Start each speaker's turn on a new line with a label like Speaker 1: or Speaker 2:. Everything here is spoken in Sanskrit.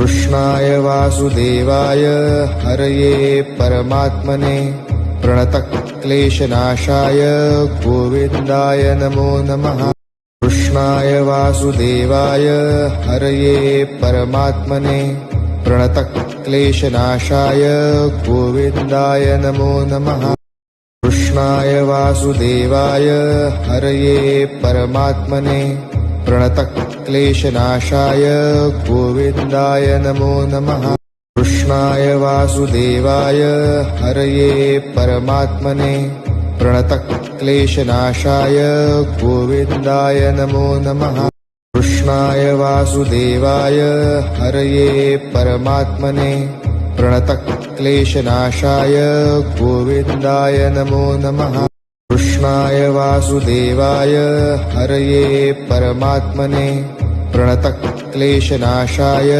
Speaker 1: कृष्णाय वासुदेवाय हरये परमात्मने प्रणतक्लेशनाशाय गोविन्दाय नमो नमः। कृष्णाय वासुदेवाय हरये परमात्मने प्रणतक्लेशनाशाय गोविन्दाय नमो नमः। कृष्णाय वासुदेवाय हरये परमात्मने प्रणतक्लेशनाशाय गोविन्दाय नमो नमः। कृष्णाय वासुदेवाय हरये परमात्मने प्रणतक्लेशनाशाय गोविन्दाय नमो नमः। कृष्णाय वासुदेवाय हरये परमात्मने प्रणतक्लेशनाशाय गोविन्दाय नमो नमः। कृष्णाय वासुदेवाय हरये परमात्मने प्रणतक्लेशनाशाय